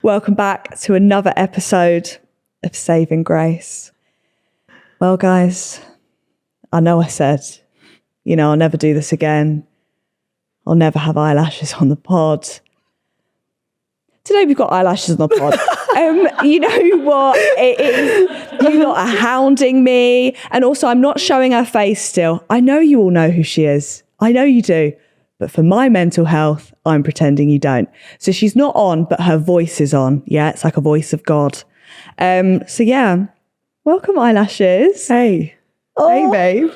Welcome back to another episode of Saving Grace. Well, guys, I know I said, I'll never do this again. I'll never have eyelashes on the pod. Today we've got eyelashes on the pod. You know what it is? You lot are hounding me. And also, I'm not showing her face still. I know you all know who she is. I know you do. But for my mental health, I'm pretending you don't. So she's not on, but her voice is on. Yeah, it's like a voice of God. So yeah, welcome, Eyelashes. Hey. Oh. Hey, babe.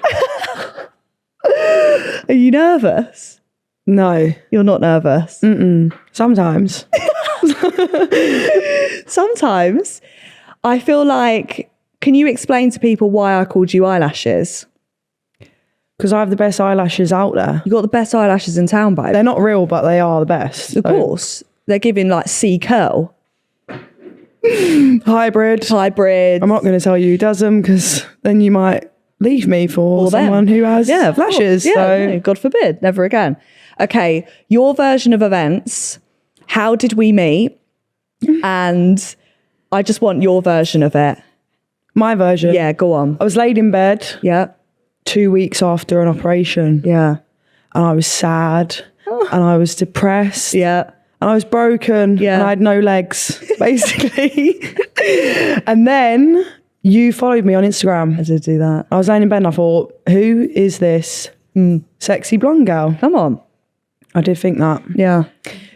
Are you nervous? No. You're not nervous? Mm-mm. Sometimes. Sometimes. I feel like, can you explain to people why I called you Eyelashes? Because I have the best eyelashes out there. You got the best eyelashes in town, babe. They're not real, but they are the best. Of course. They're giving like C curl. Hybrid. I'm not going to tell you who does them because then you might leave me for someone who has lashes. Yeah, so. no, God forbid, never again. Okay, your version of events. How did we meet? And I just want your version of it. My version? Yeah, go on. I was laid in bed. Yeah. 2 weeks after an operation. Yeah. And I was sad. And I was depressed. Yeah. And I was broken. Yeah. And I had no legs, basically. And then you followed me on Instagram. I did do that. I was laying in bed and I thought, who is this sexy blonde girl? Come on. I did think that. Yeah.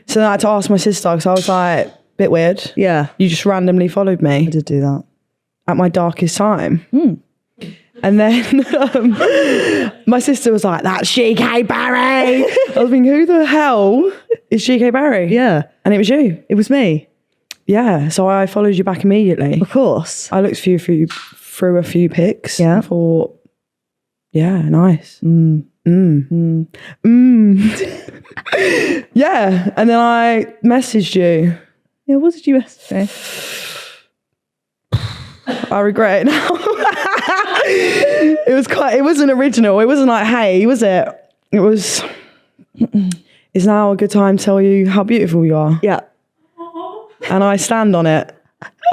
So then I had to ask my sister because I was like, bit weird. Yeah. You just randomly followed me. I did do that. At my darkest time. And then my sister was like, that's GKBarry. I was thinking, who the hell is GKBarry? Yeah. And it was you. It was me. Yeah. So I followed you back immediately. Of course. I looked through a few pics. Yeah. I thought, yeah, nice. Yeah. And then I messaged you. Yeah, what did you message me? I regret it now. It wasn't original. It wasn't like, hey, was it? It was, is now a good time to tell you how beautiful you are? Yeah. And I stand on it.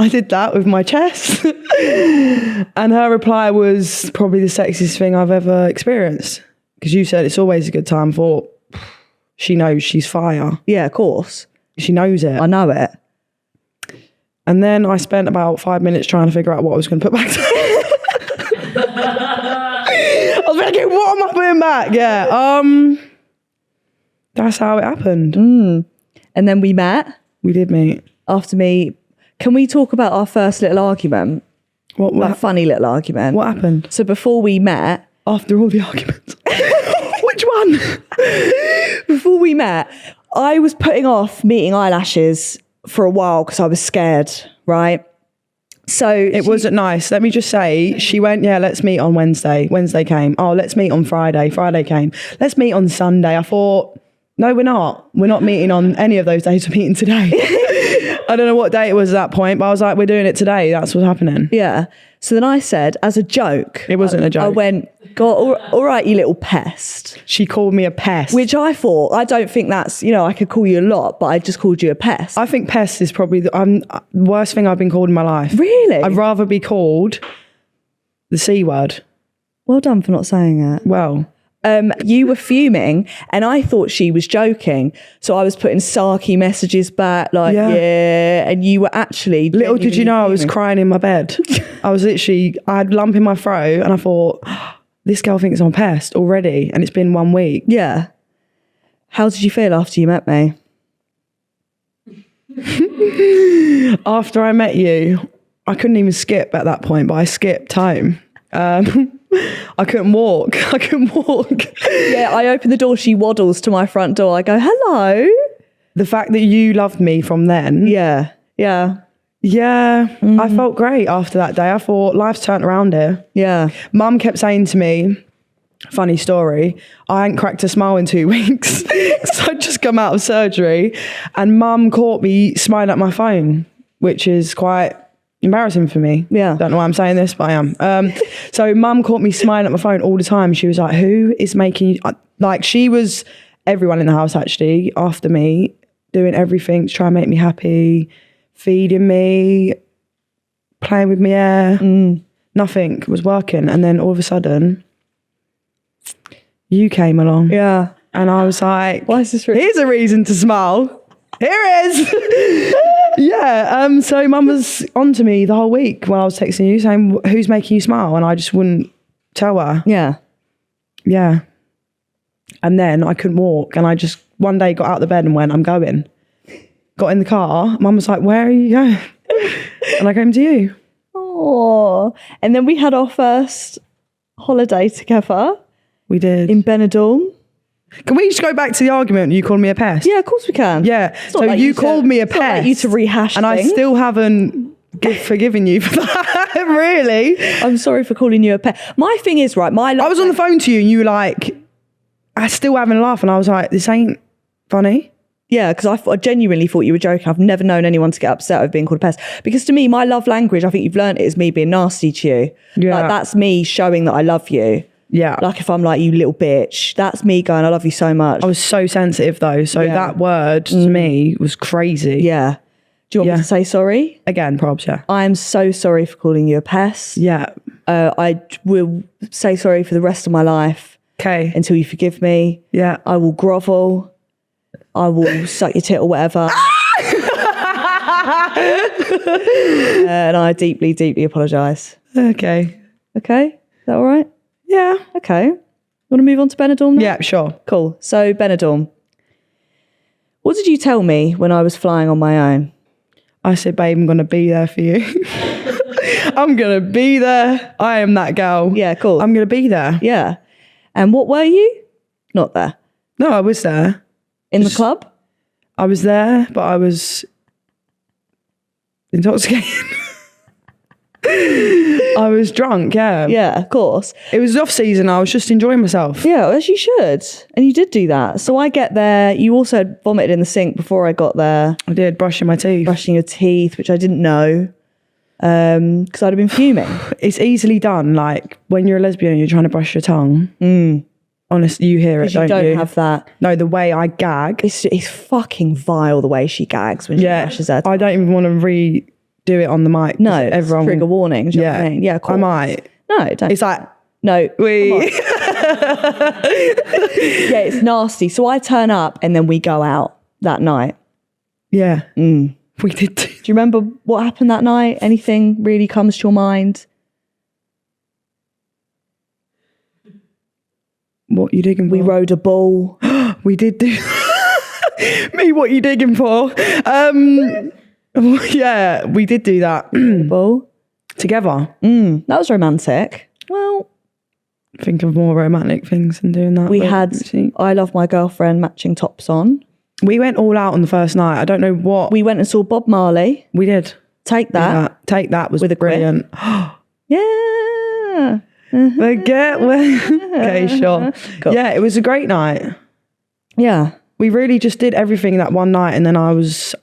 I did that with my chest. And her reply was probably the sexiest thing I've ever experienced. Because you said it's always a good time for, she knows she's fire. Yeah, of course. She knows it. I know it. And then I spent about 5 minutes trying to figure out what I was going to put back to I was thinking, what am I putting back? Yeah. That's how it happened. And then we met. We did meet. After me. Can we talk about our first little argument? What funny little argument. What happened? So before we met. After all the arguments. Which one? Before we met, I was putting off meeting Eyelashes for a while because I was scared, right? So it wasn't nice. Let me just say, she went, yeah, let's meet on Wednesday. Wednesday came. Oh, let's meet on Friday. Friday came. Let's meet on Sunday. I thought, no, we're not. We're not meeting on any of those days. We're meeting today. I don't know what day it was at that point, but I was like, we're doing it today. That's what's happening. Yeah. So then I said, as a joke. It wasn't a joke. I went, God, all right, you little pest. She called me a pest. Which I thought, I don't think that's, I could call you a lot, but I just called you a pest. I think pest is probably the worst thing I've been called in my life. Really? I'd rather be called the C word. Well done for not saying it. Well. You were fuming and I thought she was joking. So I was putting sarky messages back like, yeah. And you were actually... Little did you know fuming. I was crying in my bed. I had a lump in my throat and I thought, this girl thinks I'm a pest already. And it's been 1 week. Yeah. How did you feel after you met me? After I met you, I couldn't even skip at that point, but I skipped home. I couldn't walk. Yeah, I opened the door. She waddles to my front door. I go, hello. The fact that you loved me from then. Yeah. I felt great after that day. I thought, life's turned around here. Yeah. Mum kept saying to me, funny story, I hadn't cracked a smile in 2 weeks. So I'd just come out of surgery and Mum caught me smiling at my phone, which is quite embarrassing for me. Yeah. Don't know why I'm saying this, but I am. So Mum caught me smiling at my phone all the time. She was like, who is making you... Like, she was everyone in the house, actually, after me, doing everything to try and make me happy, feeding me, playing with my hair. Nothing was working. And then all of a sudden, you came along. Yeah. And I was like, Why is this here's a reason to smile. Here it is. Yeah. So mum was on to me the whole week when I was texting you saying, who's making you smile? And I just wouldn't tell her. Yeah. Yeah. And then I couldn't walk. And I just one day got out of the bed and went, I'm going. Got in the car. Mum was like, where are you going? And I came to you. Oh. And then we had our first holiday together. We did. In Benidorm. Can we just go back to the argument you called me a pest? Yeah, of course we can. Yeah. So you called me a pest. Not like you to rehash and things. I still haven't forgiven you for that. Really? I'm sorry for calling you a pest. My thing is, right, I was on the phone to you and you were like, I still having a laugh. And I was like, this ain't funny. Yeah, because I genuinely thought you were joking. I've never known anyone to get upset over being called a pest. Because to me, my love language, I think you've learned it, is me being nasty to you. Yeah. Like, that's me showing that I love you. Yeah. Like if I'm like, you little bitch, that's me going, I love you so much. I was so sensitive though. So that word to me was crazy. Yeah. Do you want me to say sorry? Again, probs, yeah. I am so sorry for calling you a pest. Yeah. I will say sorry for the rest of my life. Okay. Until you forgive me. Yeah. I will grovel. I will suck your tit or whatever. And I deeply, deeply apologise. Okay. Okay? Is that all right? Yeah. Okay. You want to move on to Benidorm now? Yeah, sure. Cool. So, Benidorm. What did you tell me when I was flying on my own? I said, babe, I'm going to be there for you. I'm going to be there. I am that girl. Yeah, cool. I'm going to be there. Yeah. And what were you? Not there. No, I was there. In the club? I was there, but I was intoxicated. I was drunk, yeah. Yeah, of course. It was off season. I was just enjoying myself. Yeah, as you should. And you did do that. So I get there. You also vomited in the sink before I got there. I did, brushing my teeth. Brushing your teeth, which I didn't know. Because I'd have been fuming. It's easily done. Like when you're a lesbian and you're trying to brush your tongue. Honestly, you hear it, don't you? You don't have that. No, the way I gag. It's fucking vile the way she gags when she brushes her teeth. I don't even want to redo it on the mic. No, everyone trigger warning. Do you know what I mean? Yeah, cool. I might. No, don't. It's like, no. Yeah, it's nasty. So I turn up and then we go out that night. Yeah. We did. Do you remember what happened that night? Anything really comes to your mind? What you digging for? We rode a bull. We did do. Me, what you digging for? Yeah, we did do that. Bull. Together. That was romantic. Well, think of more romantic things than doing that. We had I Love My Girlfriend matching tops on. We went all out on the first night. I don't know what. We went and saw Bob Marley. We did. Take That. Yeah, Take That was with a brilliant. Yeah. Okay, sure. Cool. Yeah, it was a great night. Yeah. We really just did everything that one night and then I was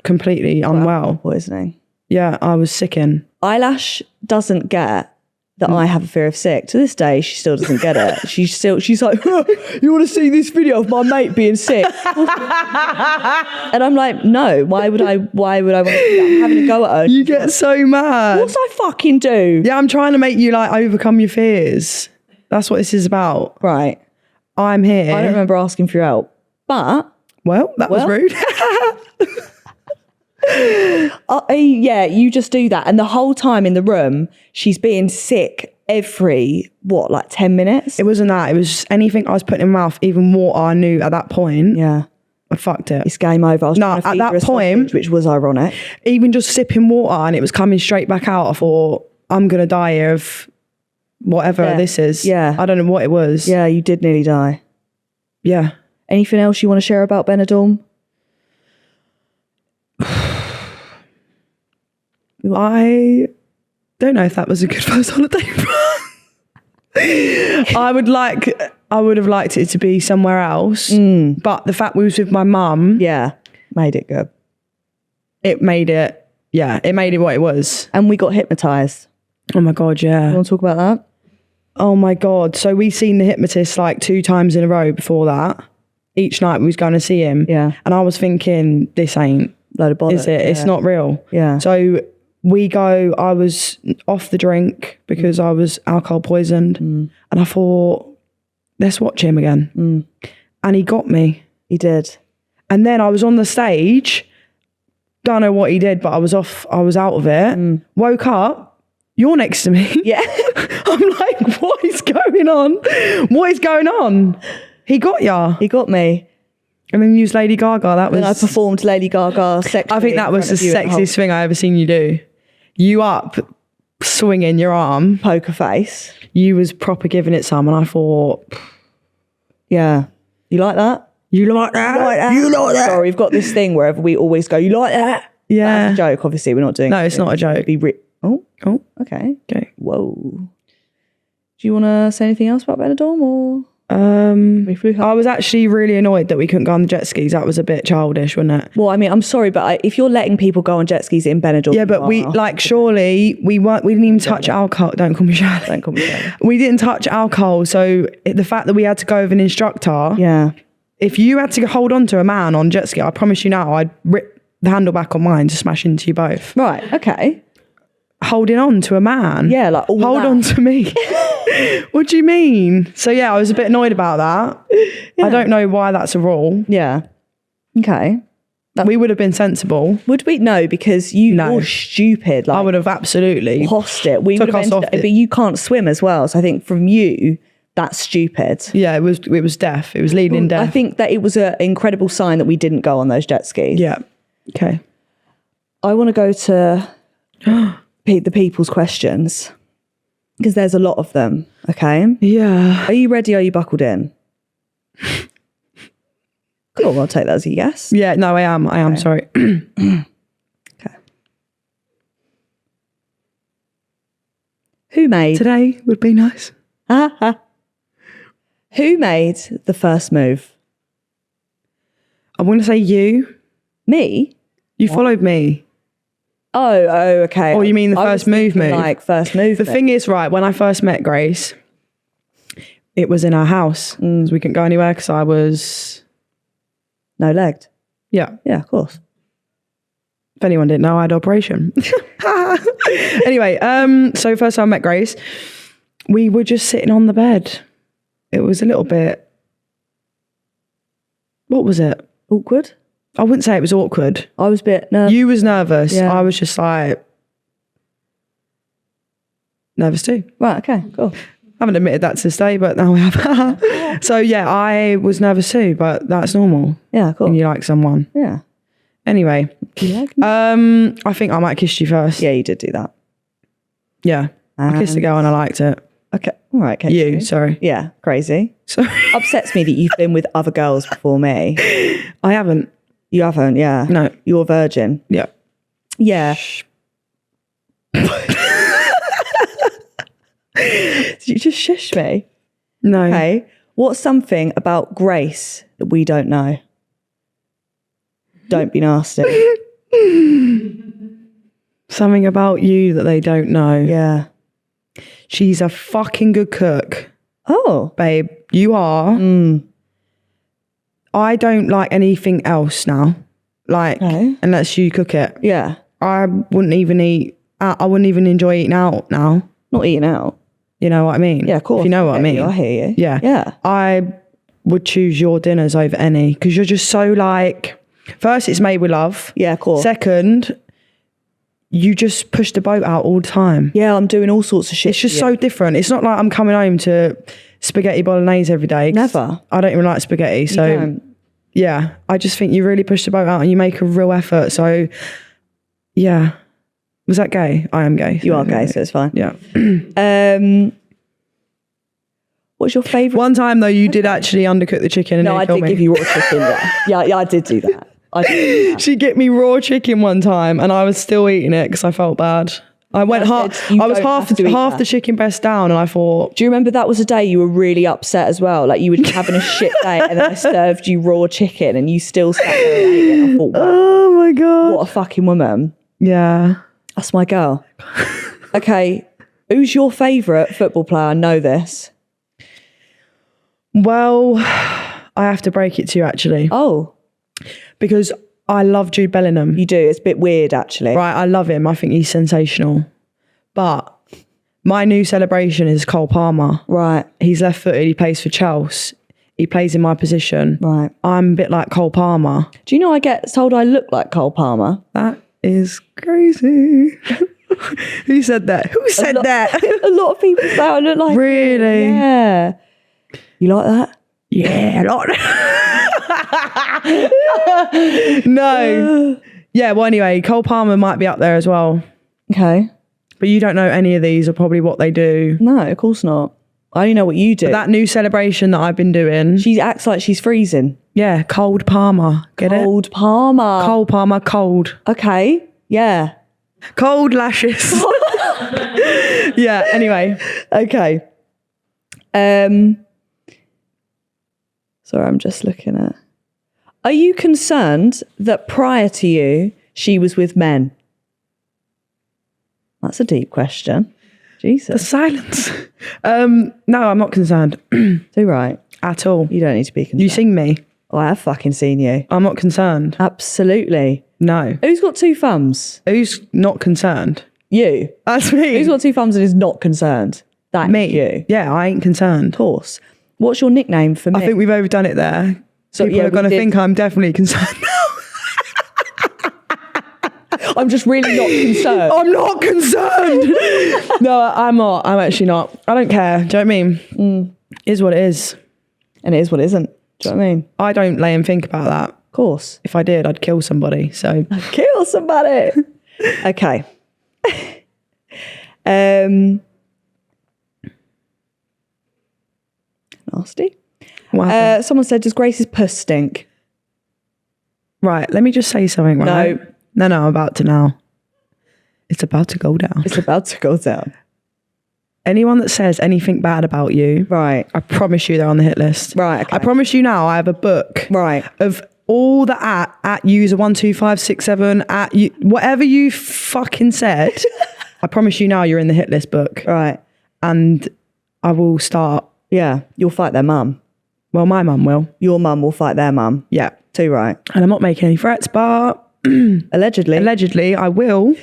completely unwell. Poisoning. Yeah, I was sicking. Eyelash doesn't get that I have a fear of sick. To this day, she still doesn't get it. She's like, you want to see this video of my mate being sick? And I'm like, no, why would I want to do that? I'm having a go at her. You get so mad. Of course I fucking do. Yeah, I'm trying to make you like overcome your fears. That's what this is about. Right. I'm here. I don't remember asking for your help. But well, that was rude. Yeah, you just do that. And the whole time in the room, she's being sick every, 10 minutes? It wasn't that. It was anything I was putting in my mouth, even water I knew at that point. Yeah. I fucked it. It's game over. I was trying to at feed her that a point, sausage, which was ironic. Even just sipping water and it was coming straight back out, I thought, I'm going to die here of whatever this is. Yeah. I don't know what it was. Yeah, you did nearly die. Yeah. Anything else you want to share about Benidorm? I don't know if that was a good first holiday. I would have liked it to be somewhere else. But the fact we was with my mum. Yeah, made it good. It made it what it was. And we got hypnotised. Oh my God, yeah. You want to talk about that? Oh my God. So we seen the hypnotist like 2 times in a row before that. Each night we was going to see him. Yeah. And I was thinking, this ain't Load of bollocks. Is it? Yeah. It's not real. Yeah. So I was off the drink because I was alcohol poisoned. And I thought, let's watch him again. And he got me. He did. And then I was on the stage. Don't know what he did, but I was out of it. Woke up, you're next to me. Yeah. I'm like, what is going on? What is going on? He got ya. He got me. And then used Lady Gaga. That was. And I performed Lady Gaga sexually. I think that was the sexiest thing I ever seen you do. You up, swinging your arm. Poker face. You was proper giving it some, and I thought, yeah. You like that? You like that? You like that? You like that? Sorry, we've got this thing wherever we always go, you like that? Yeah. That's a joke, obviously. We're not doing No, it's not a joke. Oh, Oh, okay. okay. Whoa. Do you want to say anything else about Benidorm or? We flew home? I was actually really annoyed that we couldn't go on the jet skis. That was a bit childish, wasn't it? Well, I mean, I'm sorry, but if you're letting people go on jet skis in Benidorm, Yeah, but surely we didn't even touch alcohol. Don't call me Charlie. Don't call me Shirley. We didn't touch alcohol. So the fact that we had to go with an instructor, Yeah. if you had to hold on to a man on jet ski, I promise you now, I'd rip the handle back on mine to smash into you both. Right. Okay. Holding on to a man. Yeah, like all hold that. on to me. What do you mean? So yeah, I was a bit annoyed about that. I don't know why that's a rule. Yeah. Okay. We would have been sensible. Would we? No, because you're stupid. Like, I would have absolutely lost it. We took would have us off ended, but you can't swim as well. So I think from you, that's stupid. Yeah, it was deaf. It was leading in death. I think that it was an incredible sign that we didn't go on those jet skis. Yeah. Okay. I want to go to the people's questions because there's a lot of them. Okay. Yeah. Are you ready? Are you buckled in? Cool. I'll take that as a yes. Yeah, no, I am. Okay. Sorry. Okay. Who made Today would be nice. Who made the first move? I'm going to say you. Me? You followed me. Oh, okay. Oh, you mean the I first was move? thinking like first move. The thing is, right, when I first met Grace, it was in our house. 'Cause we couldn't go anywhere because I was... No legged. Yeah. Yeah, of course. If anyone didn't know, I had operation. Anyway, so first time I met Grace, we were just sitting on the bed. It was a little bit... What was it? Awkward? I wouldn't say it was awkward. I was a bit nervous. You was nervous. Yeah. I was just like... nervous too. Right, okay, cool. I haven't admitted that to this day, but now I have. So yeah, I was nervous too, but that's normal Yeah, cool. when you like someone. Yeah. Anyway, You like me? I think I might have kissed you first. Yeah, you did do that. Yeah. I kissed a girl and I liked it. Okay. All right, okay. You, sorry. Yeah, crazy. Sorry. Upsets me that you've been with other girls before me. I haven't. You haven't, yeah. No. You're a virgin. Yeah. Yeah. Did you just shush me? No. Okay. What's something about Grace that we don't know? Don't be nasty. Something about you that they don't know. Yeah. She's a fucking good cook. Oh. Babe, you are. I don't like anything else now. Like, Okay. unless you cook it. Yeah. I wouldn't even eat, I wouldn't even enjoy eating out now. Not eating out. You know what I mean? Yeah, of course. If you know what I get mean. you, I hear you. Yeah. Yeah. I would choose your dinners over any because you're just so like, first, it's made with love. Yeah, of course. Second, you just push the boat out all the time. Yeah, I'm doing all sorts of shit. It's just so different. It's not like I'm coming home to spaghetti bolognese every day. Never. I don't even like spaghetti. You So, don't. yeah, I just think you really push the boat out and you make a real effort. So, yeah. Was that gay? I am gay. You are gay, so it's fine. Yeah. What's your favourite? One time, though, you did actually undercook the chicken. And No, I did give you raw chicken. Yeah, I did do that. I did do that. She get me raw chicken one time and I was still eating it because I felt bad. I went half. you I was don't have to eat half that. the chicken breast down, and I thought, Do you remember that was a day you were really upset as well? Like you were having a shit day and then I served you raw chicken and you still sat there and ate it. I thought, wow, oh my god, what a fucking woman. yeah. That's my girl. Okay, who's your favourite football player? I know this. Well, I have to break it to you actually, Oh, because I love Jude Bellingham. You do. It's a bit weird, actually. Right, I love him. I think he's sensational. But my new celebration is Cole Palmer. Right. He's left-footed. He plays for Chelsea. He plays in my position. Right. I'm a bit like Cole Palmer. Do you know I get told I look like Cole Palmer? That is crazy. Who said that? Who said that? A lot of people say I look like Really? him. Yeah. You like that? Yeah, a lot. No. Yeah, well, anyway, Cole Palmer might be up there as well. Okay. But you don't know any of these or probably what they do. No, of course not. I only know what you do. But that new celebration that I've been doing. She acts like she's freezing. Yeah, cold Palmer. Get it? Cold Palmer. Cole Palmer, cold. Okay. Yeah. Cold lashes. Yeah, anyway. Okay. Sorry, I'm just looking at. Are you concerned that prior to you, she was with men? That's a deep question. The Jesus. silence. No, I'm not concerned Too right. at all. You don't need to be concerned. You sing me. Oh, I have fucking seen you. I'm not concerned. Absolutely. No. Who's got two thumbs? Who's not concerned? You. That's me. Who's got two thumbs and is not concerned? That's me? you. Yeah, I ain't concerned. Of course. What's your nickname for me? I think we've overdone it there. So, People yeah, are going to we did. think I'm definitely concerned. I'm just really not concerned. I'm not concerned. No, I'm not. I'm actually not. I don't care. Do you know what I mean? Is what it is. And it is what it isn't. Do you know what I mean? I don't lay and think about that. Of course. If I did, I'd kill somebody. So Kill somebody. Okay. Nasty. what happened? Someone said, does Grace's puss stink? Right, let me just say something, right? No, I'm about to now. It's about to go down. It's about to go down. Anyone that says anything bad about you, Right. I promise you they're on the hit list. Right, okay. I promise you now, I have a book Right. of all the at user 12567 at you, whatever you fucking said. I promise you now, you're in the hit list book, Right. and I will start. Yeah. You'll fight their mum. Well, my mum will. Your mum will fight their mum. Yeah, Too right. and I'm not making any threats, but Allegedly. I will.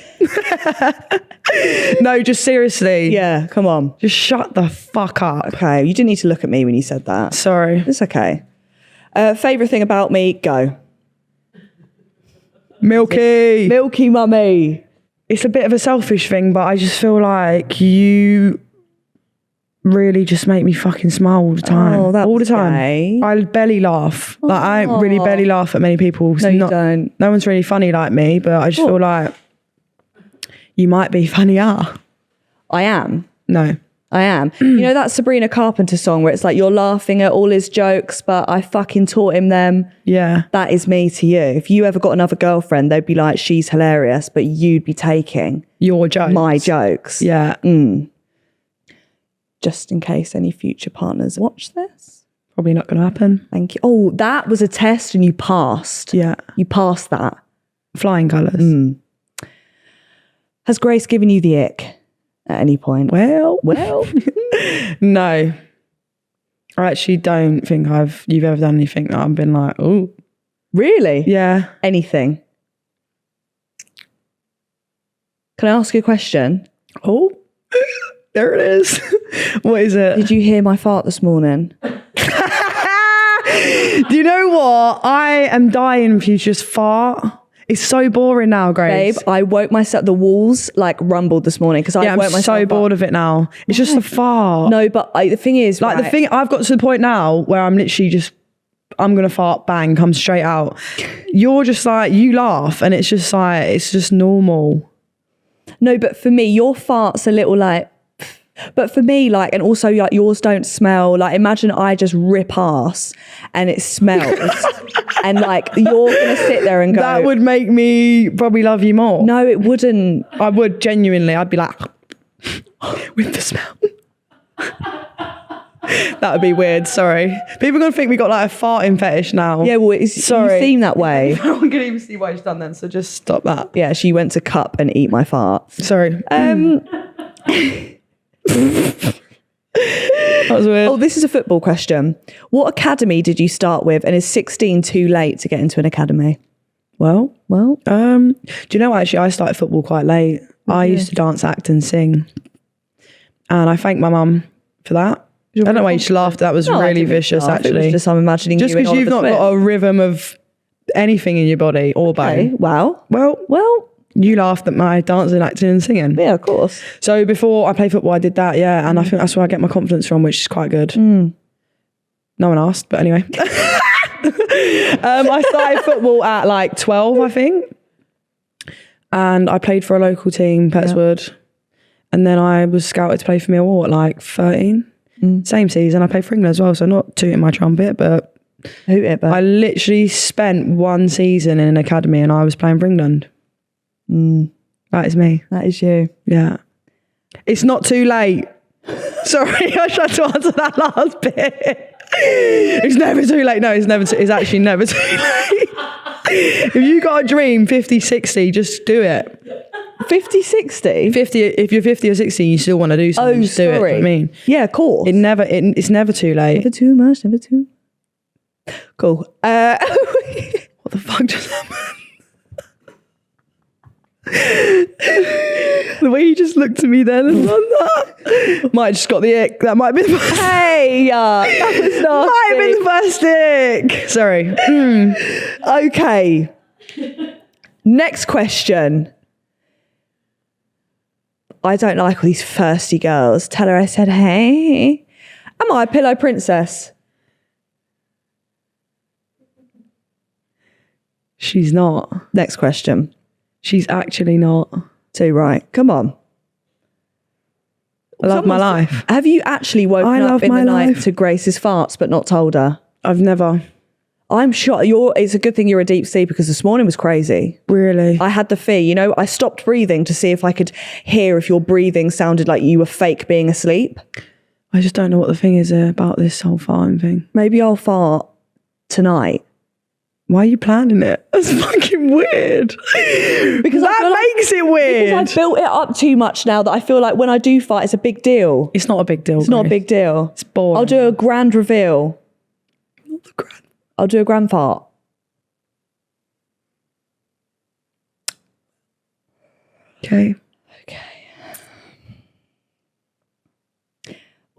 No, just seriously. Yeah. Come on. Just shut the fuck up. Okay. You didn't need to look at me when you said that. Sorry. It's okay. Favourite thing about me? Go. Milky. Milky mummy. It's a bit of a selfish thing, but I just feel like you really just make me fucking smile all the time. Oh, that's all the time. great. I belly laugh. Like I don't really belly laugh at many people. No, you don't. No one's really funny like me, but I just feel like you might be funnier. I am. No. I am. You know that Sabrina Carpenter song where it's like you're laughing at all his jokes, but I fucking taught him them. Yeah. That is me to you. If you ever got another girlfriend, they'd be like, she's hilarious, but you'd be taking Your jokes. my jokes. Yeah. Just in case any future partners watch this. Probably not going to happen. Thank you. Oh, that was a test and you passed. Yeah. You passed that. Flying colours. Has Grace given you the ick at any point? Well. No. I actually don't think you've ever done anything that I've been like, oh. Really? Yeah. Anything? Can I ask you a question? Oh. There it is. What is it? Did you hear my fart this morning? Do you know what? I am dying for you to just fart. It's so boring now, Grace. Babe, I woke myself, the walls like rumbled this morning because I Yeah, woke I'm myself so up. bored of it now. It's just a fart. No, but the thing is, Like right, the thing, I've got to the point now where I'm literally just, I'm going to fart, bang, come straight out. You're just like, you laugh and it's just like, it's just normal. No, but for me, your fart's a little like, but for me, like, and also like yours don't smell. Like, imagine I just rip ass and it smells, and like you're gonna sit there and go. That would make me probably love you more. No, it wouldn't. I would genuinely. I'd be like, with the smell. That would be weird. Sorry, people are gonna think we got like a farting fetish now. Yeah, well, you seem that way. No one can even see why she's done then. So just stop that. Yeah, she went to cup and eat my fart. Sorry. That was weird. Oh, this is a football question. What academy did you start with, and is 16 too late to get into an academy? Well, Well, do you know what, actually I started football quite late. I used to dance, act and sing. And I thank my mum for that. I don't know why you just laughed. That was really vicious, actually. Just I'm imagining just you because you've not got a rhythm of anything in your body or bone. Wow. Well, you laughed at my dancing, acting and singing. Yeah, of course. So before I played football, I did that, yeah. And I think that's where I get my confidence from, which is quite good. No one asked, but anyway. I started football at like 12, I think. And I played for a local team, Petswood. And then I was scouted to play for Millwall at like 13. Same season, I played for England as well, so not tooting my trumpet, but I literally spent one season in an academy and I was playing for England. That is me. That is you. Yeah. It's not too late. Sorry, I tried to answer that last bit. It's never too late. No, it's actually never too late. If you got a dream, 50, 60, just do it. 50, 60? 50, if you're 50 or 60, you still want to do something, just do it. I mean, yeah, of course. It's never too late. Never too much, never too. Cool. What the fuck just happened? The way you just looked at me then and done that. Might have just got the ick. That might have been the first. Hey, that was nasty. Might have been the first ick. Sorry. Okay. Next question. I don't like all these thirsty girls. Tell her I said, hey. Am I a pillow princess? She's not. Next question. She's actually not. Too right. Come on. I love my life. Have you actually woken up in the night to Grace's farts but not told her? I've never. I'm sure it's a good thing you're a deep sleeper because this morning was crazy. Really? I had the fear, I stopped breathing to see if I could hear if your breathing sounded like you were fake being asleep. I just don't know what the thing is about this whole farting thing. Maybe I'll fart tonight. Why are you planning it? That's fucking weird. Because that makes it weird. Because I've built it up too much now that I feel like when I do fart, it's a big deal. It's not a big deal. It's not a big deal. It's boring. I'll do a grand reveal. Not the grand. I'll do a grand fart. Okay.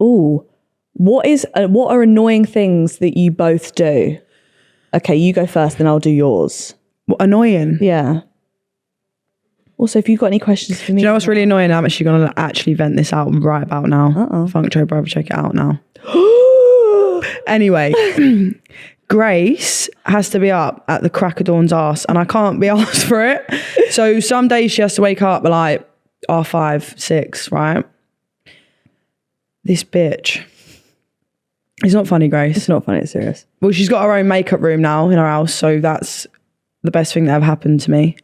Ooh, what are annoying things that you both do? Okay, you go first, then I'll do yours. What, annoying? Yeah. Also, if you've got any questions for me. Do you know what's really annoying? I'm actually going to actually vent this out right about now. Funk Joe Brother, check it out now. Anyway, Grace has to be up at the crack of dawn's arse and I can't be asked for it. So some days she has to wake up at like 5, 6, right? This bitch. It's not funny, Grace. It's not funny, it's serious. Well, she's got her own makeup room now in her house, so that's the best thing that ever happened to me.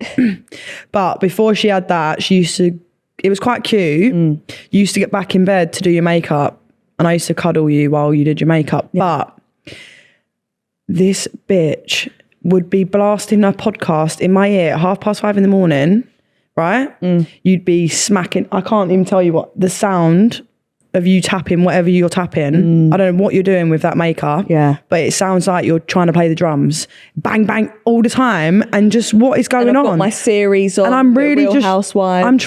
But before she had that, it was quite cute. You used to get back in bed to do your makeup and I used to cuddle you while you did your makeup. Yeah. But this bitch would be blasting her podcast in my ear at 5:30 in the morning, right? You'd be smacking, I can't even tell you what, the sound of you tapping whatever you're tapping. I don't know what you're doing with that makeup. Yeah. But it sounds like you're trying to play the drums. Bang, bang, all the time. And just what is going and I've on? got my series on. And I'm really Real Housewives. I'm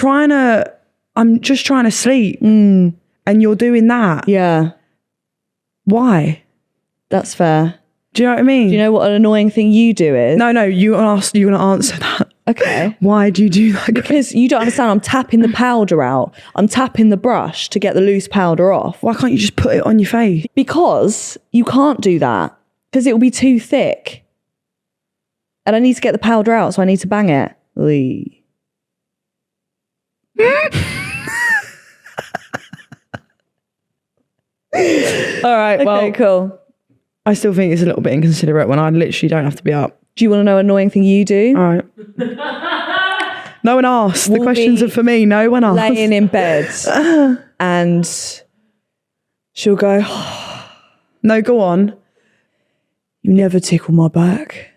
just trying to sleep. And you're doing that. Yeah. Why? That's fair. Do you know what I mean? Do you know what an annoying thing you do is? No, you want to answer that. Okay. Why do you do that? Because you don't understand. I'm tapping the powder out. I'm tapping the brush to get the loose powder off. Why can't you just put it on your face? Because you can't do that. Because it will be too thick. And I need to get the powder out, so I need to bang it. All right, well. Okay, cool. I still think it's a little bit inconsiderate when I literally don't have to be up. Do you want to know an annoying thing you do? All right. No one asked. The questions are for me. No one asked. Laying in bed and she'll go, no, go on. You never tickle my back.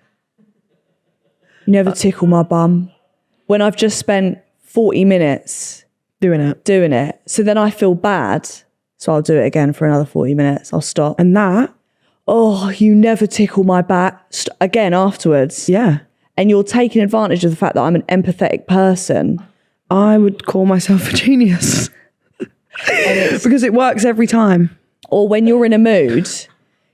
You never tickle my bum. When I've just spent 40 minutes doing it. So then I feel bad. So I'll do it again for another 40 minutes. I'll stop. And that? Oh, you never tickle my back. Again afterwards. Yeah. and you're taking advantage of the fact that I'm an empathetic person. I would call myself a genius because it works every time. Or when you're in a mood,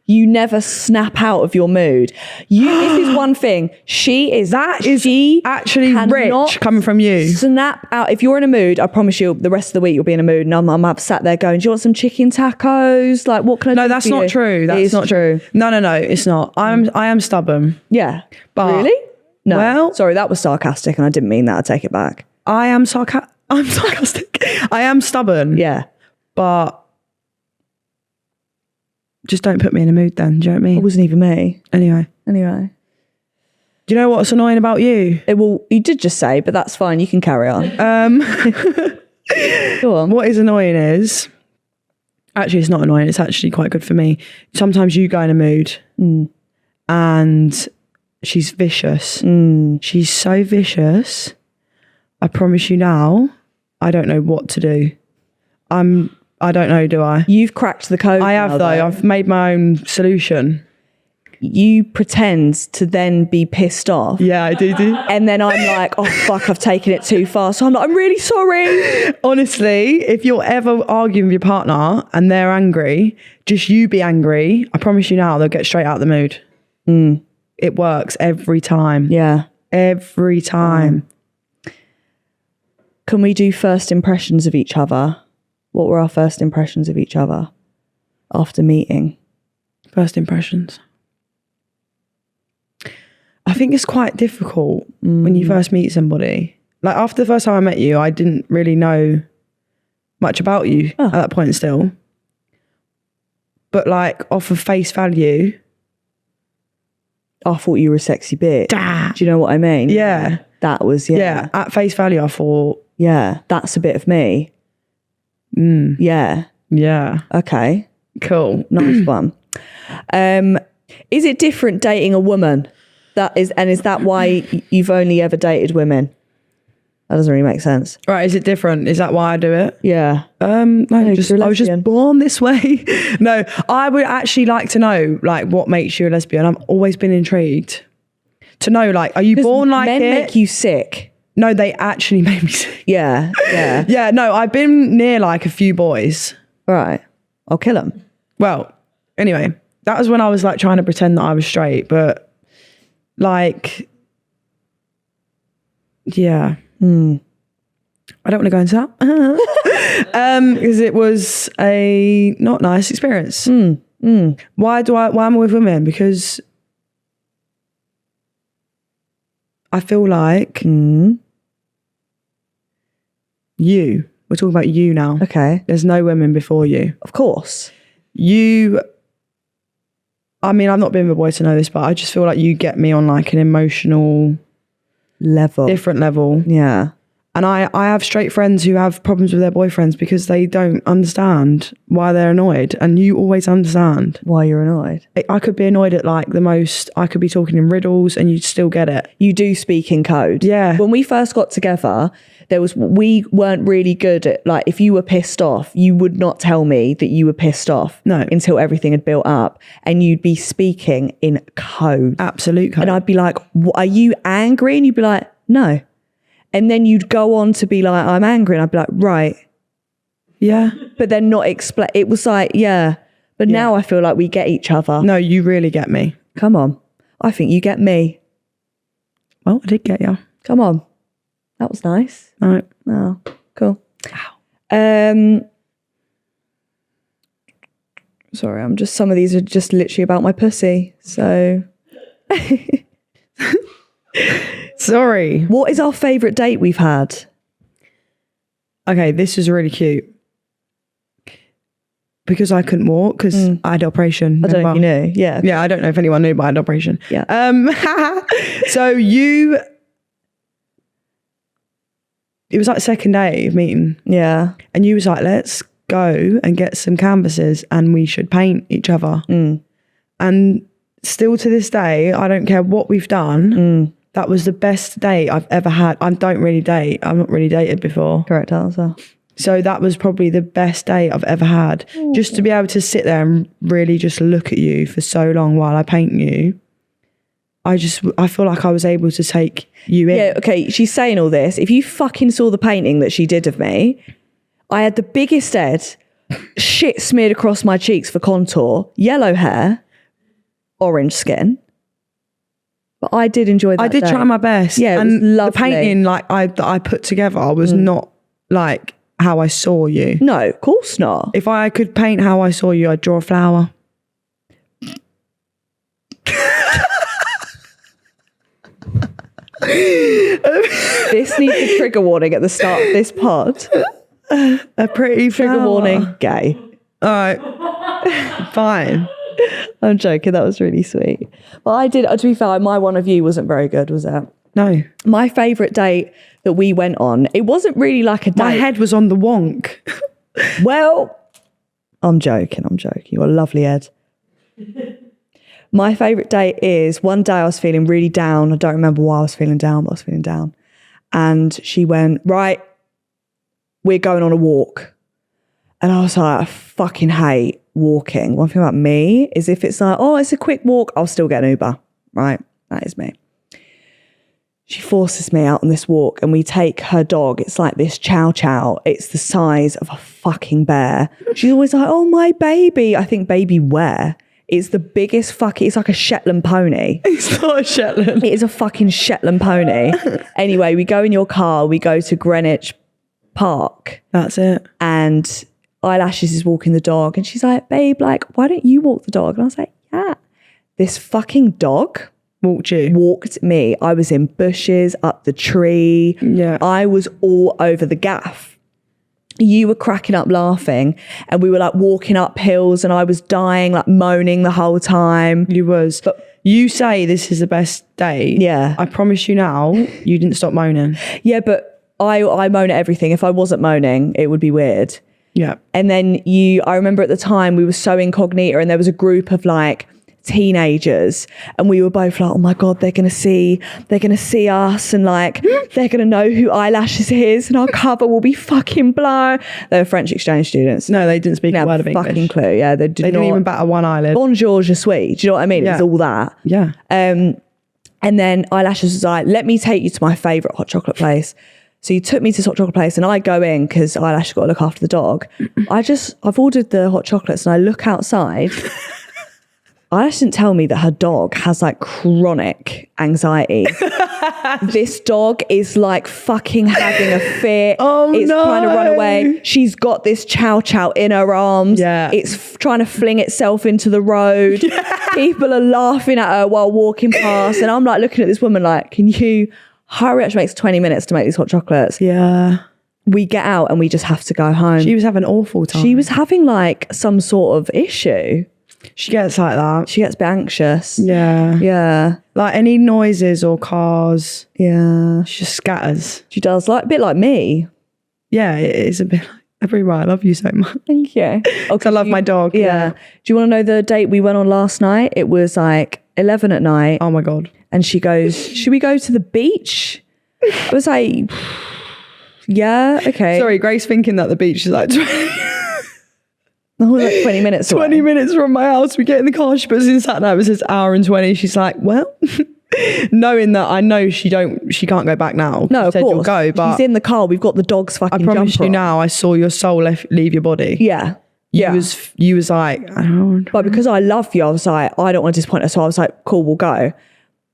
you never snap out of your mood. This is one thing. She Actually rich coming from you. Snap out. If you're in a mood, I promise you, the rest of the week you'll be in a mood, and I'm sat there going, "Do you want some chicken tacos? Like, what can I do?" No, that's not true. That's not true. No, it's not. I am stubborn. Yeah, but really? No. Well, sorry, that was sarcastic, and I didn't mean that. I take it back. I'm sarcastic. I am stubborn. Yeah, but just don't put me in a mood then. Do you know what I mean? It wasn't even me. Anyway. Do you know what's annoying about you? You did just say, but that's fine. You can carry on. Go on. What is annoying is, actually it's not annoying. It's actually quite good for me. Sometimes you go in a mood and she's vicious. She's so vicious. I promise you now, I don't know what to do. I don't know, do I? You've cracked the code. I have, though. I've made my own solution. You pretend to then be pissed off. Yeah, I do. And then I'm like, oh, fuck, I've taken it too far. So I'm like, I'm really sorry. Honestly, if you're ever arguing with your partner and they're angry, just you be angry. I promise you now, they'll get straight out of the mood. It works every time. Yeah. Every time. Can we do first impressions of each other? What were our first impressions of each other after meeting? First impressions. I think it's quite difficult when you first meet somebody. Like after the first time I met you, I didn't really know much about you at that point still. But like off of face value, I thought you were a sexy bitch. Do you know what I mean? Yeah. That was, Yeah, at face value, I thought. Yeah, that's a bit of me. Yeah. Yeah. Okay. Cool. Nice one. Is it different dating a woman? Is that why you've only ever dated women? That doesn't really make sense. Right, is it different? Is that why I do it? Yeah. No, I was just born this way. No, I would actually like to know like what makes you a lesbian. I've always been intrigued to know, like, are you born like men it? make you sick. No, they actually made me sick. Yeah. Yeah, no, I've been near like a few boys. Right. I'll kill them. Well, anyway, that was when I was like trying to pretend that I was straight, but like, yeah. I don't want to go into that because it was a not nice experience. Why am I with women? Because I feel like we're talking about you now. Okay. There's no women before you. Of course. I mean, I've not been with a boy to know this, but I just feel like you get me on like an emotional different level. Yeah. And I have straight friends who have problems with their boyfriends because they don't understand why they're annoyed. And you always understand. Why you're annoyed. I could be annoyed at like the most, I could be talking in riddles and you'd still get it. You do speak in code. Yeah. When we first got together, we weren't really good at, like, if you were pissed off, you would not tell me that you were pissed off. No. Until everything had built up. And you'd be speaking in code. Absolute code. And I'd be like, are you angry? And you'd be like, no. And then you'd go on to be like, I'm angry. And I'd be like, right. Yeah. But then not explain. It was like, yeah. But now I feel like we get each other. No, you really get me. Come on. I think you get me. Well, I did get you. Come on. That was nice. All right. Oh, cool. Wow. Sorry, some of these are just literally about my pussy. So. Sorry. What is our favourite date we've had? Okay, this is really cute. Because I couldn't walk because I had an operation. I don't know if you knew. Yeah. Yeah, I don't know if anyone knew, but I had an operation. Yeah. So it was like the second day of meeting. Yeah. And you was like, let's go and get some canvases and we should paint each other. And still to this day, I don't care what we've done. That was the best date I've ever had. I don't really date. I've not really dated before. Correct answer. So that was probably the best date I've ever had. Just to be able to sit there and really just look at you for so long while I paint you. I feel like I was able to take you in. Yeah, okay, she's saying all this. If you fucking saw the painting that she did of me, I had the biggest head, shit smeared across my cheeks for contour, yellow hair, orange skin. But I did enjoy that. I did day. try my best. Yeah, it was and lovely. the painting that I put together was not like how I saw you. No, of course not. If I could paint how I saw you, I'd draw a flower. This needs a trigger warning at the start of this pod. A pretty Trigger flower. warning, gay. All right. Fine. I'm joking, that was really sweet. But I did, to be fair, my one of you wasn't very good, was it? No. My favourite date that we went on, it wasn't really like a date. My head was on the wonk. Well, I'm joking. You got a lovely head. My favourite date is one day I was feeling really down. I don't remember why I was feeling down, but I was feeling down. And she went, right, we're going on a walk. And I was like, I fucking hate walking. One thing about me is if it's like, oh, it's a quick walk, I'll still get an Uber. Right? That is me. She forces me out on this walk and we take her dog. It's like this chow chow. It's the size of a fucking bear. She's always like, oh, my baby. I think baby where? It's the biggest fucking, it's like a Shetland pony. It's not a Shetland. It is a fucking Shetland pony. Anyway, we go in your car, we go to Greenwich Park. That's it. And Eyelashes is walking the dog. And she's like, babe, like, why don't you walk the dog? And I was like, yeah. This fucking dog walked me. I was in bushes, up the tree. Yeah. I was all over the gaff. You were cracking up laughing and we were like walking up hills and I was dying, like moaning the whole time. You was. But you say this is the best date. Yeah. I promise you now, you didn't stop moaning. Yeah, but I moan at everything. If I wasn't moaning, it would be weird. Yeah. And then I remember at the time we were so incognito and there was a group of like teenagers and we were both like, oh my God, they're going to see us and like, they're going to know who Eyelashes is and our cover will be fucking blown. They were French exchange students. No, they didn't speak a word of English. Fucking clue. Yeah, they didn't even batter one eyelid. Bonjour, je suis. Do you know what I mean? Yeah. It was all that. Yeah. And then Eyelashes was like, let me take you to my favourite hot chocolate place. So you took me to this hot chocolate place and I go in because Eyelash got to look after the dog. I've ordered the hot chocolates and I look outside. Eyelash didn't tell me that her dog has like chronic anxiety. This dog is like fucking having a fit. Oh, it's no. trying to run away. She's got this chow chow in her arms. Yeah. It's trying to fling itself into the road. Yeah. People are laughing at her while walking past. And I'm like looking at this woman like, can you hurry up? She makes 20 minutes to make these hot chocolates. Yeah. We get out and we just have to go home. She was having an awful time. She was having like some sort of issue. She gets like that. She gets a bit anxious. Yeah. Yeah. Like any noises or cars, Yeah. she just scatters. She does, like a bit like me. Yeah, it is a bit like, everywhere. I love you so much. Thank you. Oh, I love my dog. Yeah. Do you want to know the date we went on last night? It was like 11 at night. Oh my God. And she goes, should we go to the beach? I was like, yeah, okay. Sorry, Grace thinking that the beach is like 20 Oh, like 20 minutes away. 20 minutes from my house. We get in the car, she puts in sat nav, it says hour and 20. She's like, well, knowing that I know she can't go back now. No, She of said course. you'll go, but she's in the car. We've got the dog's fucking I promise jumper you on. now, I saw your soul leave your body. Yeah. Yeah. You was like, I don't know. But because I love you, I was like, I don't want to disappoint her. So I was like, cool, we'll go.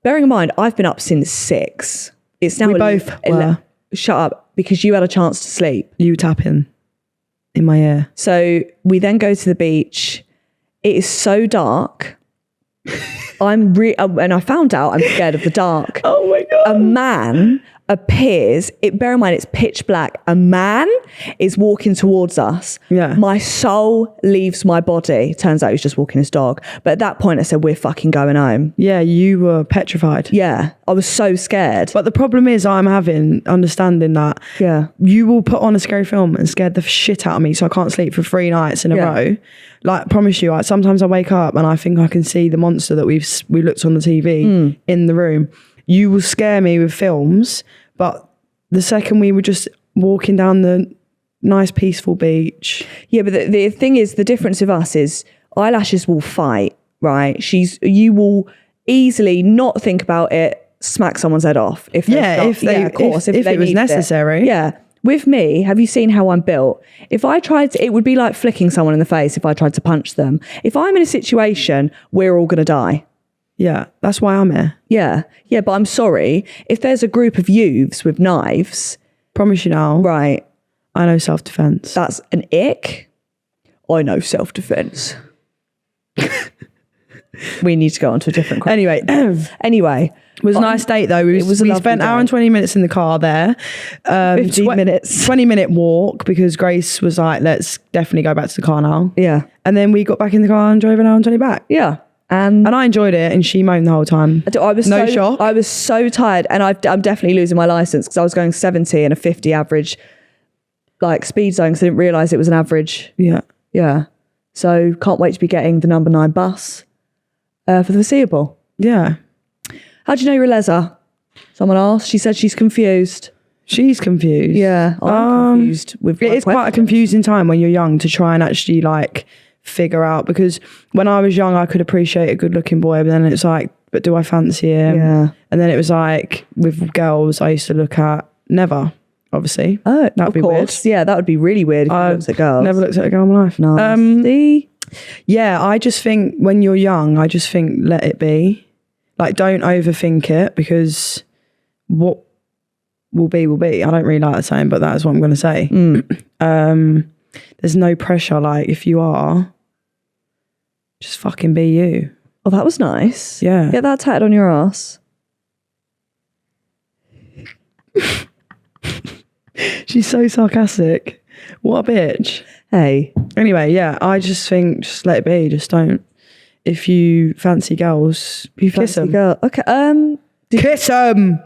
Bearing in mind, I've been up since 6. It's now We both were. Shut up, because you had a chance to sleep. You tapping in my ear. So we then go to the beach. It is so dark. And I found out I'm scared of the dark. Oh my God. A man appears. Bear in mind, it's pitch black. A man is walking towards us. Yeah. My soul leaves my body. Turns out he was just walking his dog. But at that point, I said, we're fucking going home. Yeah, you were petrified. Yeah. I was so scared. But the problem is I'm understanding that Yeah. you will put on a scary film and scared the shit out of me so I can't sleep for 3 nights in a Yeah. row. Like, promise you, sometimes I wake up and I think I can see the monster that we looked on the TV in the room. You will scare me with films, but the second we were just walking down the nice peaceful beach. Yeah, but the thing is, the difference with us is Eyelashes will fight, right? You will easily not think about it, smack someone's head off. If of course, if it was necessary. Yeah. With me, have you seen how I'm built? If I tried to, it would be like flicking someone in the face if I tried to punch them. If I'm in a situation, we're all going to die. Yeah, that's why I'm here. Yeah. Yeah, but I'm sorry. If there's a group of youths with knives. Promise you now. Right. I know self-defense. That's an ick. I know self-defense. We need to go on to a different question. Anyway. It was a nice date though. We spent an hour and 20 minutes in the car there. 15 minutes. 20-minute walk because Grace was like, let's definitely go back to the car now. Yeah. And then we got back in the car and drove an hour and 20 back. Yeah. And I enjoyed it and she moaned the whole time. Shock. I was so tired and I'm definitely losing my license because I was going 70 and a 50 average like speed zone because I didn't realise it was an average. Yeah. Yeah. So can't wait to be getting the number 9 bus for the foreseeable. Yeah. How do you know you're a leser? Someone asked. She said she's confused. She's confused. Yeah, I'm confused. It is quite a confusing time when you're young to try and actually like figure out, because when I was young I could appreciate a good looking boy, but then it's like, but do I fancy him? Yeah. And then it was like with girls I used to look at, never, obviously. Oh, that'd be weird. Yeah, that would be really weird if you looked at girls. Never looked at a girl in my life. Nasty. Yeah, I just think when you're young, I just think let it be. Like, don't overthink it, because what will be, will be. I don't really like that saying, but that is what I'm going to say. There's no pressure. Like, if you are, just fucking be you. Oh, that was nice. Yeah. Get that tatted on your ass. She's so sarcastic. What a bitch. Hey. Anyway, yeah, I just think just let it be. Just don't. If you fancy girls, you kiss them. Girl. Okay. Kiss them.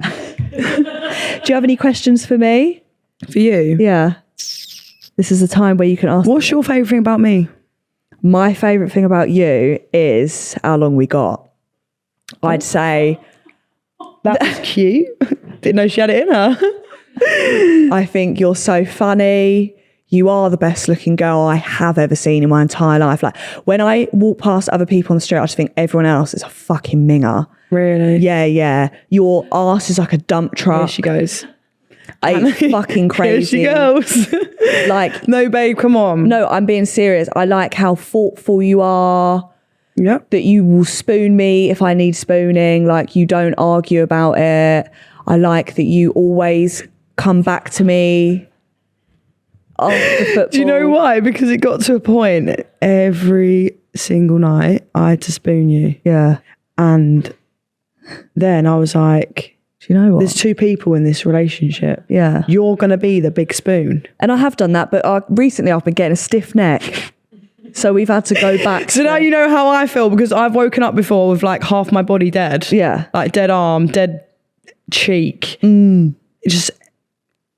Do you have any questions for me? For you? Yeah. This is a time where you can ask. What's your favourite thing about me? My favourite thing about you is how long we got. I'd say that was cute. Didn't know she had it in her. I think you're so funny. You are the best looking girl I have ever seen in my entire life. Like, when I walk past other people on the street, I just think everyone else is a fucking minger. Really? Yeah, yeah. Your ass is like a dump truck. Here she goes. It's fucking crazy. Here she goes. Like, no, babe, come on. No, I'm being serious. I like how thoughtful you are. Yep. That you will spoon me if I need spooning. Like, you don't argue about it. I like that you always come back to me. Do you know why? Because it got to a point every single night I had to spoon you. Yeah. And then I was like, do you know what? There's two people in this relationship. Yeah. You're going to be the big spoon. And I have done that, but recently I've been getting a stiff neck. So we've had to go back. So now you know how I feel, because I've woken up before with like half my body dead. Yeah. Like dead arm, dead cheek. Just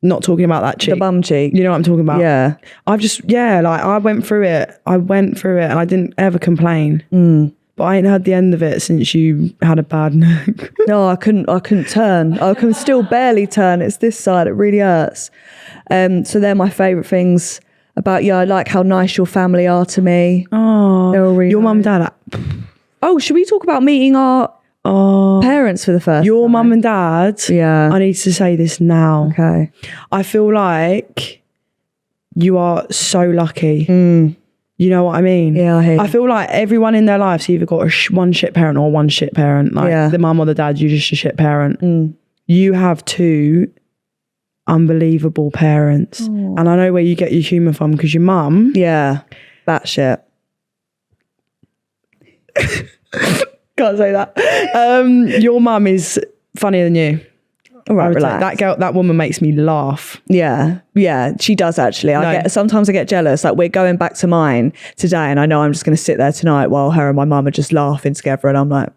not talking about that cheek. The bum cheek. You know what I'm talking about? Yeah. Like I went through it. And I didn't ever complain. But I ain't had the end of it since you had a bad neck. No, I couldn't turn. I can still barely turn. It's this side. It really hurts. So they're my favourite things about you. I like how nice your family are to me. Oh, they're all really your mum nice. and dad. Oh, should we talk about meeting our parents for the first your time? mum and dad. Yeah. I need to say this now. Okay. I feel like you are so lucky. You know what I mean? Yeah, I hear you. I feel like everyone in their lives either got one shit parent or one shit parent. Like the mum or the dad, you're just a shit parent. You have two unbelievable parents. And I know where you get your humour from, because your mum... Yeah, that shit. Can't say that. Your mum is funnier than you. All right, relax. That woman makes me laugh. Yeah, she does actually. Sometimes I get jealous. Like, we're going back to mine today, and I know I'm just going to sit there tonight while her and my mum are just laughing together, and I'm like...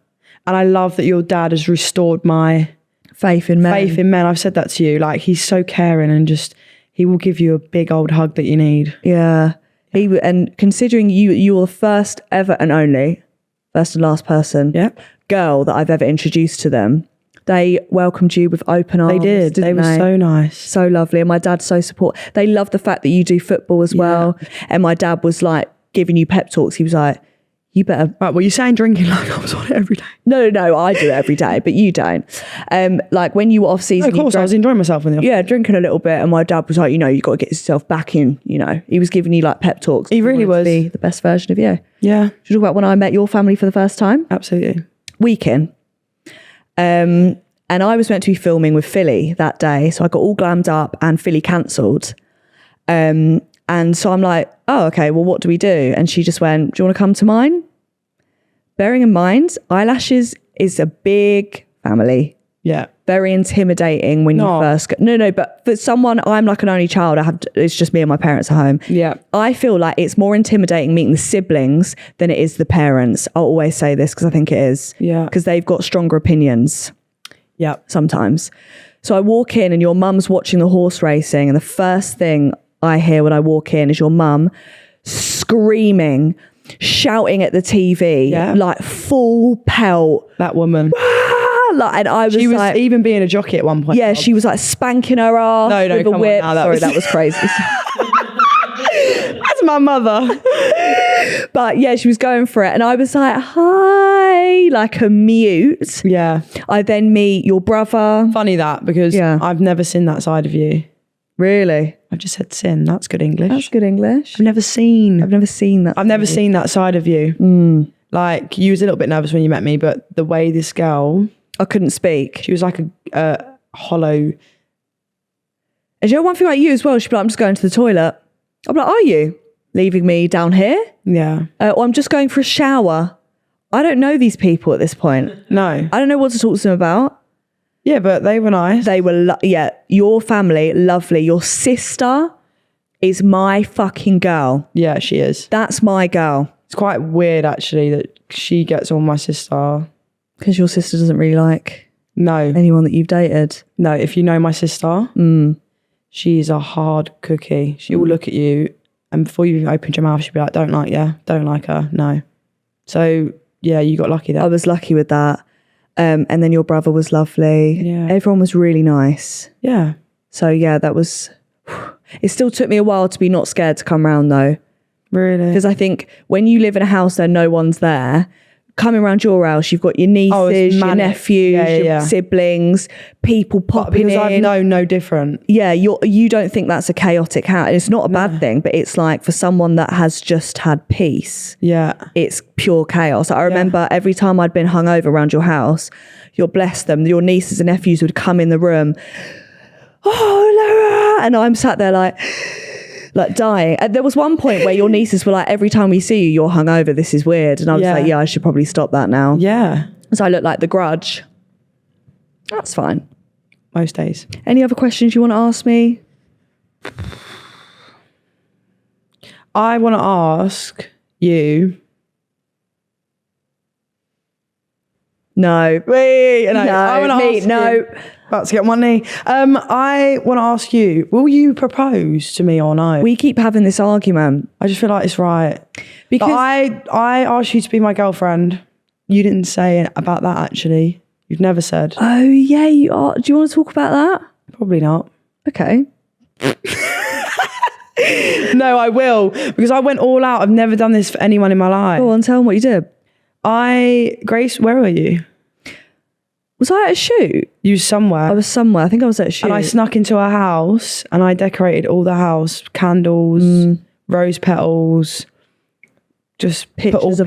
And I love that your dad has restored my... Faith in men. I've said that to you. Like, he's so caring, and just... He will give you a big old hug that you need. Yeah. And considering you were the first ever and only, first and last person, girl that I've ever introduced to them, they welcomed you with open arms. They did. They were so nice. So lovely. And my dad's so supportive. They love the fact that you do football as well. And my dad was like giving you pep talks. He was like, You better. Right, well, you're saying drinking like I was on it every day. No, I do it every day, but you don't. Like when you were off season, No, of course, I was enjoying myself in the office. yeah, drinking a little bit, and my dad was like, you know, you got to get yourself back in. You know, he was giving you like pep talks. He really was. To be the best version of you. Yeah, Should we talk about when I met your family for the first time? absolutely. Weekend. And I was meant to be filming with Philly that day, so I got all glammed up, and Philly cancelled. And so I'm like, oh, okay, well, what do we do? And she just went, do you want to come to mine? Bearing in mind, Eyelashes is a big family. Yeah. Very intimidating when you first go. No, but for someone, I'm like an only child. It's just me and my parents at home. Yeah. I feel like it's more intimidating meeting the siblings than it is the parents. I'll always say this because I think it is. Yeah. Because they've got stronger opinions. Yeah. Sometimes. So I walk in and your mum's watching the horse racing, and the first thing I hear when I walk in is your mum screaming, shouting at the TV, like full pelt. That woman. Like, and I was She was like, even being a jockey at one point. yeah, she was like spanking her ass with a whip. Sorry, that was crazy. That's my mother. But yeah, she was going for it. And I was like, hi, like a mute. Yeah. I then meet your brother. Funny that, because I've never seen that side of you. Really? I've just said sin. That's good English. That's good English. I've never seen that. I've never seen that side of you. Like, you was a little bit nervous when you met me, but the way this girl... I couldn't speak. She was like a hollow... And you know one thing about you as well? She'd be like, I'm just going to the toilet. I'm like, are you? Leaving me down here? Yeah. Or I'm just going for a shower. I don't know these people at this point. No. I don't know what to talk to them about. Yeah, but they were nice. They were, your family, lovely. Your sister is my fucking girl. Yeah, she is. That's my girl. It's quite weird, actually, that she gets on my sister. Because your sister doesn't really like anyone that you've dated. No, if you know my sister, she's a hard cookie. She will look at you, and before you even opened your mouth, she'll be like, don't like you, don't like her, no. So, yeah, you got lucky there. I was lucky with that. And then your brother was lovely. Yeah. Everyone was really nice. Yeah. So yeah, that was, it still took me a while to be not scared to come round though. Really? Because I think when you live in a house where no one's there, coming around your house, you've got your nieces, your nephews, your siblings, people popping because in. I've known no different. Yeah, you don't think that's a chaotic house. It's not a bad thing, but it's like for someone that has just had peace, it's pure chaos. I remember every time I'd been hungover around your house, you're bless them, your nieces and nephews would come in the room, oh, Laura, and I'm sat there like dying. And there was one point where your nieces were like, every time we see you, you're hungover, this is weird. And I was like, yeah, I should probably stop that now. Yeah. So I look like the Grudge. That's fine. Most days. Any other questions you want to ask me? I want to ask you. No. Wait, no. I want to ask you. About to get on one knee. I want to ask you, will you propose to me or no? We keep having this argument. I just feel like it's right. Because I asked you to be my girlfriend. You didn't say about that, actually. You've never said. Oh, yeah, you are. Do you want to talk about that? Probably not. Okay. No, I will. Because I went all out. I've never done this for anyone in my life. Go on, tell them what you did. Grace, where were you? Was I at a shoot? You was somewhere. I was somewhere. I think I was at a shoot. And I snuck into a house and I decorated all the house. Candles, rose petals, just pictures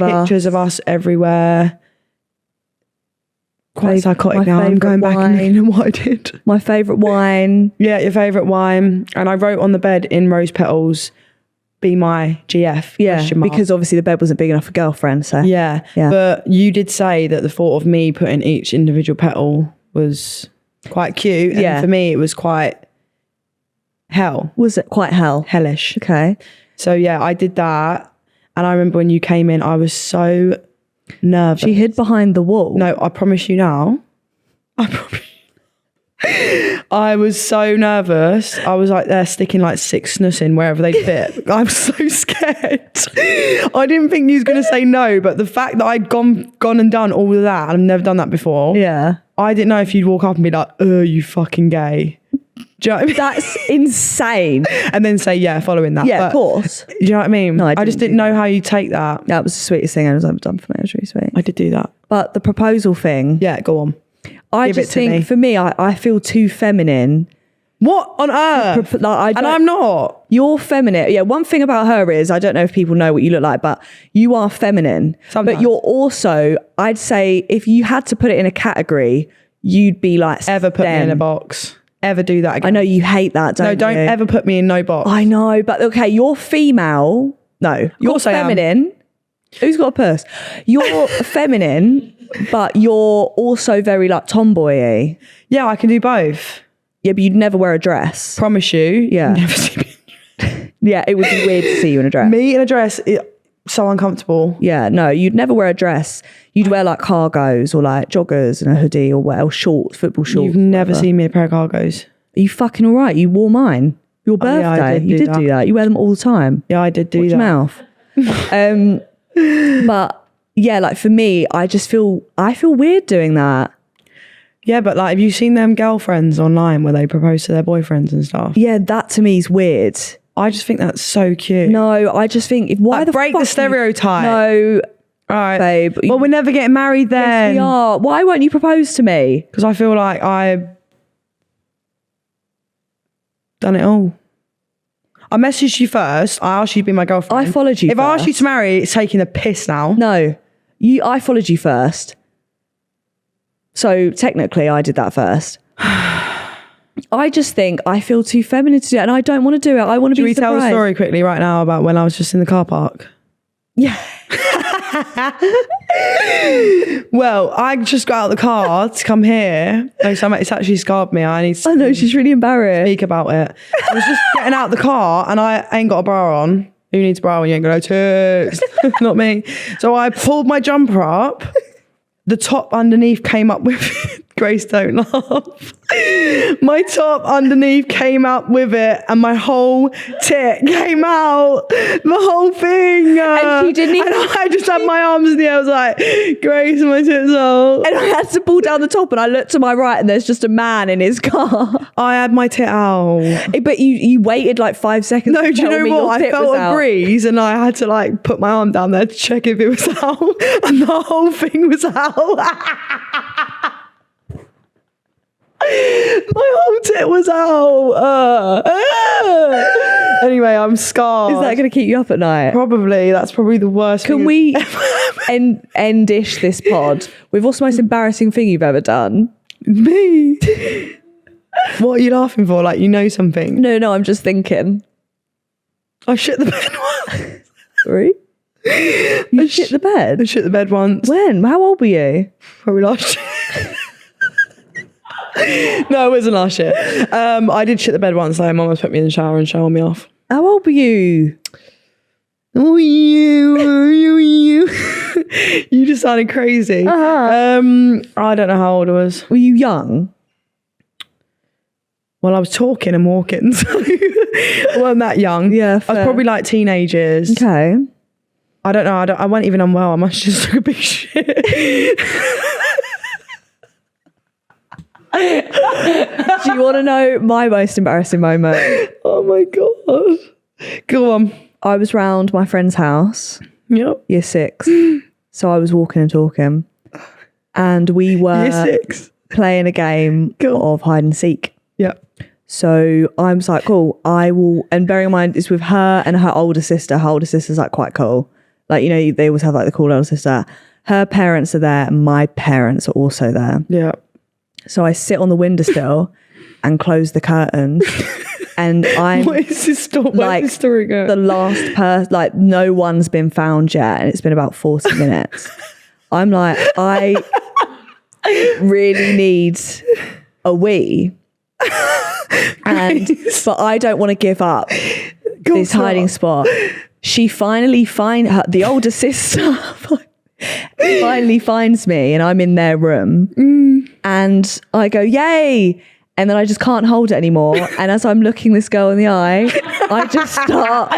of us everywhere. Quite psychotic now. I'm going back and looking at what I did. My favourite wine. Yeah, your favourite wine. And I wrote on the bed in rose petals, be my GF. Yeah, because obviously the bed wasn't big enough for girlfriend. So yeah. But you did say that the thought of me putting each individual petal was quite cute. And for me, it was quite hell. Was it quite hell? Hellish. Okay. So yeah, I did that. And I remember when you came in, I was so nervous. She hid behind the wall. No, I promise you now. I promise. I was so nervous. I was like there sticking like 6 snus in wherever they fit. I was so scared. I didn't think you was going to say no, but the fact that I'd gone and done all of that, and I've never done that before. Yeah. I didn't know if you'd walk up and be like, oh, you fucking gay. Do you know what I mean? That's insane. And then say, yeah, following that. Yeah, But of course. do you know what I mean? No, I just didn't didn't know how you take that. That was the sweetest thing I've ever done for me. It was really sweet. I did do that. But the proposal thing, Yeah, go on. I Give it just to me. think for me, I feel too feminine. What on earth? Like, And I'm not. You're feminine. Yeah, one thing about her is, I don't know if people know what you look like, but you are feminine. Sometimes. But you're also, I'd say, if you had to put it in a category, you'd be like, Ever put me in a them. box. Ever do that again. I know you hate that, don't you? No, don't ever put me in no box. I know, but okay, you're female. No, you're course I am. feminine. Who's got a purse? You're feminine, but you're also very like tomboy-y. Yeah, I can do both. Yeah, but you'd never wear a dress. Promise you. Yeah. Never see me. Yeah, it would be weird to see you in a dress. Me in a dress, so uncomfortable. Yeah, no, you'd never wear a dress. You'd wear like cargos or like joggers and a hoodie or what else, shorts, football shorts. You've never whatever. seen me in a pair of cargos. Are you fucking all right? You wore mine. Your Oh, yeah, I birthday. did You do did that. do that. You wear them all the time. Yeah, I did do Watch that. your mouth. But yeah, like for me, I feel weird doing that. Yeah, but like, have you seen them girlfriends online where they propose to their boyfriends and stuff? Yeah, that to me is weird. I just think that's so cute. No, I just think why Like, the break fuck the stereotype. No, All right, babe. Well, we're never getting married Yes, then. we are. Why won't you propose to me? Because I feel like I've done it all. I messaged you first. I asked you to be my girlfriend. I followed you If I asked you first. to marry, it's taking the piss now. No, I followed you first. So technically I did that first. I just think I feel too feminine to do it and I don't want to do it. I want to Should be we tell the surprised. story quickly right now about when I was just in the car park? Yeah. Well, I just got out of the car to come here. No, so it's actually scarred me. I need to I know, she's really embarrassed. speak about it. I was just getting out of the car and I ain't got a bra on. Who needs a bra when you ain't got no tits? Not me. So I pulled my jumper up. The top underneath came up with Grace, don't laugh. My top underneath came up with it and my whole tit came out. The whole thing. And she didn't even- And I just had my arms in the air. I was like, Grace, my tits out. And I had to pull down the top and I looked to my right and there's just a man in his car. I had my tit out. But you waited like 5 seconds. No, to do you tell know me your what? I tit was felt a out. breeze and I had to like put my arm down there to check if it was out. And the whole thing was out. My whole tit was out. Anyway, I'm scarred. Is that going to keep you up at night? Probably. That's probably the worst Can thing. we end-ish this pod with what's the most embarrassing thing you've ever done? Me? What are you laughing for? Like, you know something? No, I'm just thinking. I shit the bed once. Sorry? You shit the bed? I shit the bed once. When? How old were you? Probably last year. No, it wasn't last year. I did shit the bed once though. Mum was put me in the shower and showered me off. How old were you? Oh, you just sounded crazy. Uh-huh. I don't know how old I was. Were you young? Well, I was talking and walking, so I wasn't that young. Yeah, I was fair. probably like teenagers. Okay. I don't know. I wasn't even unwell. I must just took a big shit. Do you want to know my most embarrassing moment? Oh my god. Go on. I was round my friend's house, Yep. year 6. So I was walking and talking. And we were Year 6. playing a game Cool. of hide and seek. Yep. So I'm just like, cool, I will, and bearing in mind it's with her and her older sister. Her older sister's like quite cool. Like, you know, they always have like the cool older sister. Her parents are there and my parents are also there. Yeah. So I sit on the windowsill and close the curtains. And I'm What is this story? Where's like this story going? the last person, like no one's been found yet. And it's been about 40 minutes. I'm like, I really need a wee. But I don't want to give up this hiding spot. She finally the older sister finally finds me and I'm in their room and I go, yay. And then I just can't hold it anymore. And as I'm looking this girl in the eye, I just start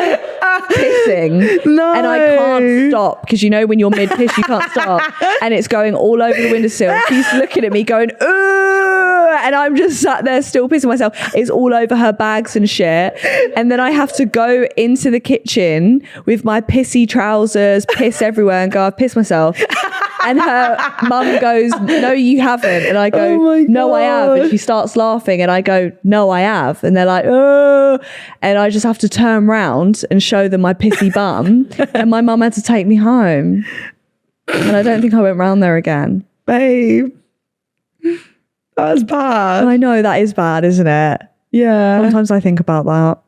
pissing. No. And I can't stop because you know when you're mid-piss, you can't stop. And it's going all over the windowsill. She's looking at me going, ooh. And I'm just sat there still pissing myself. It's all over her bags and shit. And then I have to go into the kitchen with my pissy trousers, piss everywhere, and go, I've pissed myself. And her mum goes, no, you haven't. And I go, no, I have. And she starts laughing. And I go, no, I have. And they're like, oh. And I just have to turn round and show them my pissy bum. And my mum had to take me home. And I don't think I went round there again. Babe, that's bad. I know, that is bad, isn't it? Yeah. Sometimes I think about that.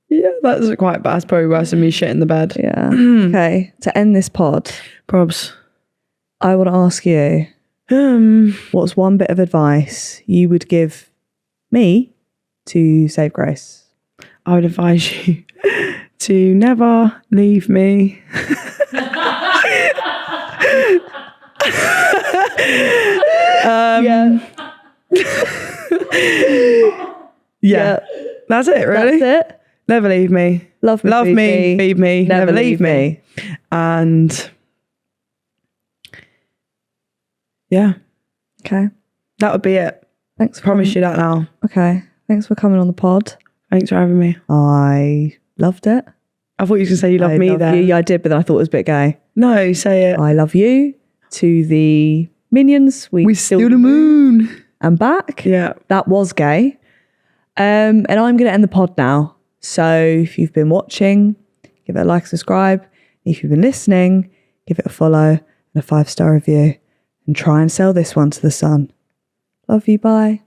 Yeah, that's quite bad. It's probably worse than me shit in the bed. Yeah. Okay, to end this pod, Probs. I want to ask you, what's one bit of advice you would give me to save grace? I would advise you to never leave me. Yeah. That's it, really. That's it. Never leave me. Love me, feed me, never leave me. And yeah, Okay. that would be it. Thanks. Promise you that now. Okay. Thanks for coming on the pod. Thanks for having me. I loved it. I thought you were going to say you love I me love then. you. Yeah, I did, but then I thought it was a bit gay. No, say it. I love you. To the minions, we still the moon. and back. Yeah. That was gay. And I'm going to end the pod now. So if you've been watching, give it a like, subscribe. If you've been listening, give it a follow and a 5-star review. And try and sell this one to the sun. Love you. Bye.